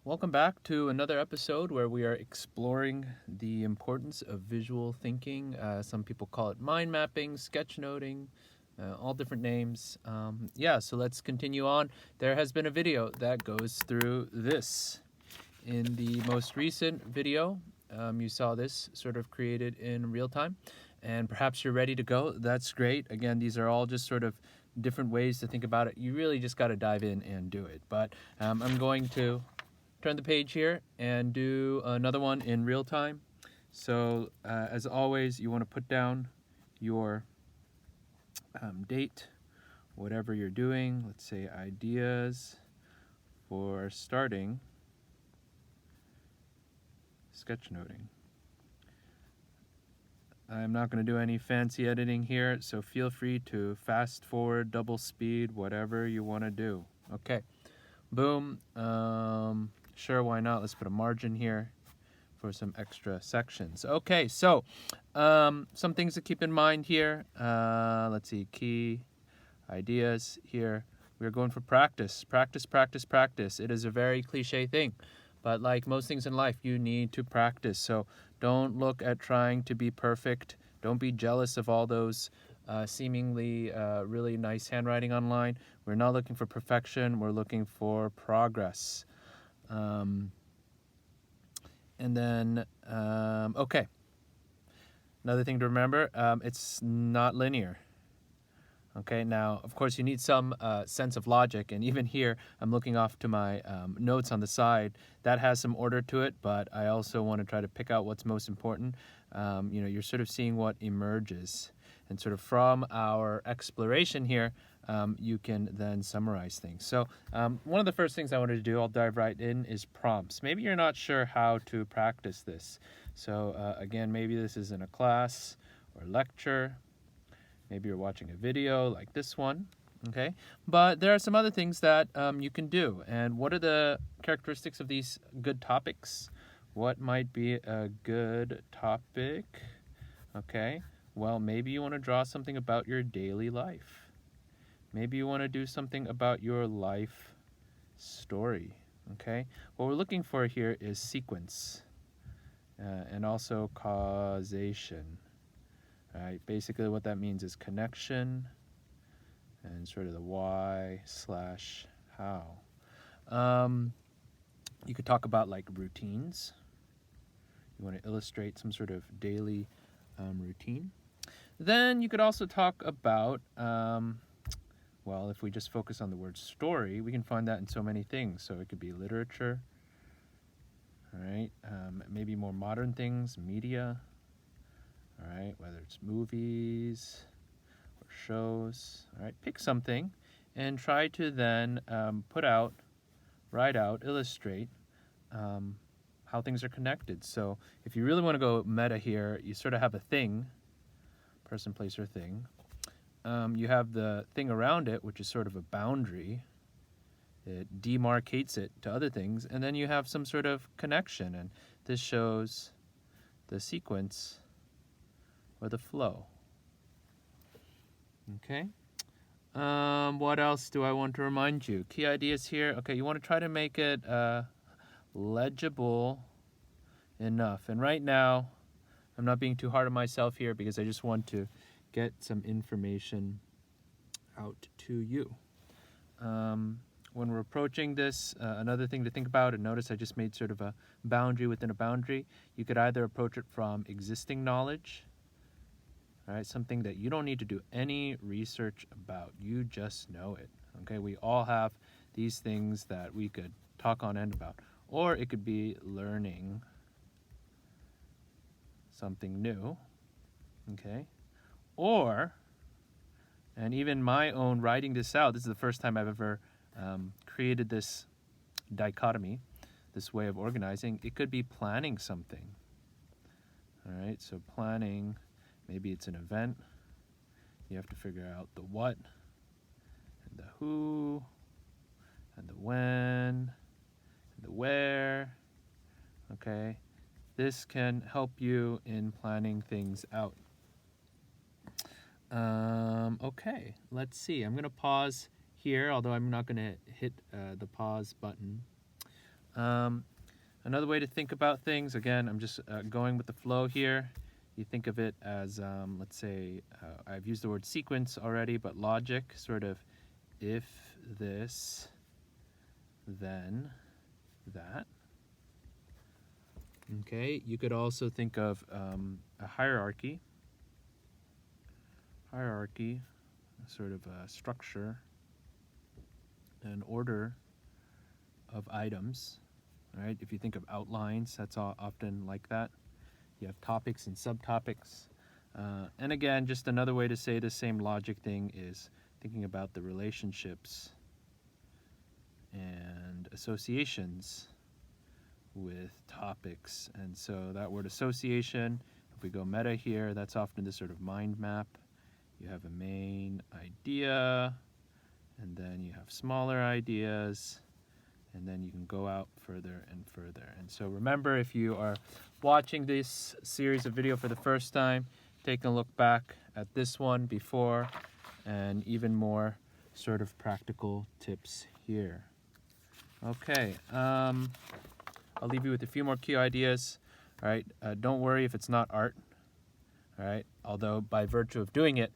Welcome back to another episode where we are exploring the importance of visual thinking. Some people call it mind mapping, sketchnoting, all different names. So let's continue on. There has been a video that goes through this. In the most recent video, you saw this sort of created in real time, and perhaps you're ready to go. That's great. Again, these are all just sort of different ways to think about it. You really just got to dive in and do it. But I'm going to turn the page here and do another one in real time. So as always, you want to put down your date, whatever you're doing. Let's say ideas for starting sketchnoting. I'm not going to do any fancy editing here, so feel free to fast forward, double speed, whatever you want to do. Okay, boom. Sure, why not? Let's put a margin here for some extra sections. Okay, so some things to keep in mind here. Let's see, key ideas here. We're going for practice. Practice, practice, practice. It is a very cliche thing, but like most things in life, you need to practice. So don't look at trying to be perfect. Don't be jealous of all those seemingly really nice handwriting online. We're not looking for perfection. We're looking for progress. Okay. Another thing to remember, it's not linear. Okay, now, of course, you need some sense of logic, and even here, I'm looking off to my notes on the side. That has some order to it, but I also want to try to pick out what's most important. You're sort of seeing what emerges, and sort of from our exploration here, you can then summarize things. So one of the first things I wanted to do, I'll dive right in, is prompts. Maybe you're not sure how to practice this. So again, maybe this is in a class or lecture. Maybe you're watching a video like this one, okay? But there are some other things that you can do. And what are the characteristics of these good topics? What might be a good topic? Okay, well, maybe you want to draw something about your daily life. Maybe you want to do something about your life story, okay? What we're looking for here is sequence and also causation. Right, basically what that means is connection and sort of the why/how. You could talk about like routines. You want to illustrate some sort of daily routine. Then you could also talk about, well, if we just focus on the word story, we can find that in so many things. So it could be literature, all right? Maybe more modern things, media. All right, whether it's movies or shows, all right, pick something and try to then write out, illustrate how things are connected. So if you really want to go meta here, you sort of have a thing, person, place, or thing. You have the thing around it, which is sort of a boundary. It demarcates it to other things, and then you have some sort of connection, and this shows the sequence or the flow. Okay. What else do I want to remind you? Key ideas here. Okay, you want to try to make it legible enough. And right now, I'm not being too hard on myself here because I just want to get some information out to you. When we're approaching this, another thing to think about, and notice I just made sort of a boundary within a boundary. You could either approach it from existing knowledge, all right, something that you don't need to do any research about. You just know it, okay? We all have these things that we could talk on end about. Or it could be learning something new, okay? Or, and even my own writing this out, this is the first time I've ever created this dichotomy, this way of organizing. It could be planning something, all right? So planning. Maybe it's an event. You have to figure out the what, and the who, and the when, and the where. Okay, this can help you in planning things out. Okay, let's see. I'm going to pause here, although I'm not going to hit the pause button. Another way to think about things, again, I'm just going with the flow here. You think of it as, let's say, I've used the word sequence already, but logic, sort of, if this, then that. Okay, you could also think of a hierarchy, sort of a structure, an order of items. All right, if you think of outlines, that's often like that. You have topics and subtopics. And again, just another way to say the same logic thing is thinking about the relationships and associations with topics. And so that word association, if we go meta here, that's often this sort of mind map. You have a main idea, and then you have smaller ideas, and then you can go out further and further. And so remember, if you are watching this series of video for the first time, take a look back at this one before, and even more sort of practical tips here. Okay, I'll leave you with a few more key ideas. All right, don't worry if it's not art. All right, although by virtue of doing it,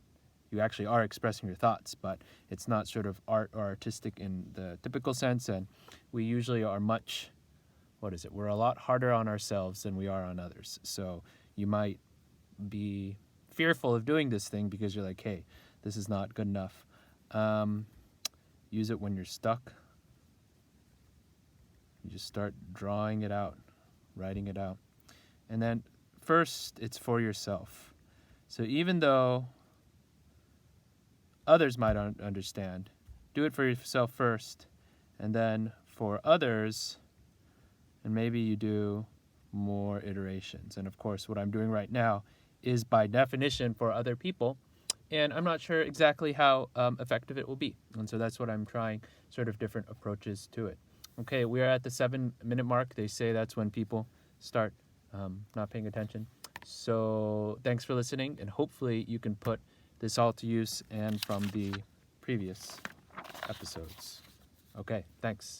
you actually are expressing your thoughts, but it's not sort of art or artistic in the typical sense, and we usually are much, we're a lot harder on ourselves than we are on others. So you might be fearful of doing this thing because you're like, hey, this is not good enough. Use it when you're stuck. You just start drawing it out, writing it out. And then first, it's for yourself. So even though others might understand, do it for yourself first, and then for others, and maybe you do more iterations. And of course, what I'm doing right now is by definition for other people, and I'm not sure exactly how effective it will be. And so that's what I'm trying, sort of different approaches to it. Okay, we are at the 7-minute mark. They say that's when people start not paying attention. So thanks for listening, and hopefully you can put this all to use and from the previous episodes. Okay, thanks.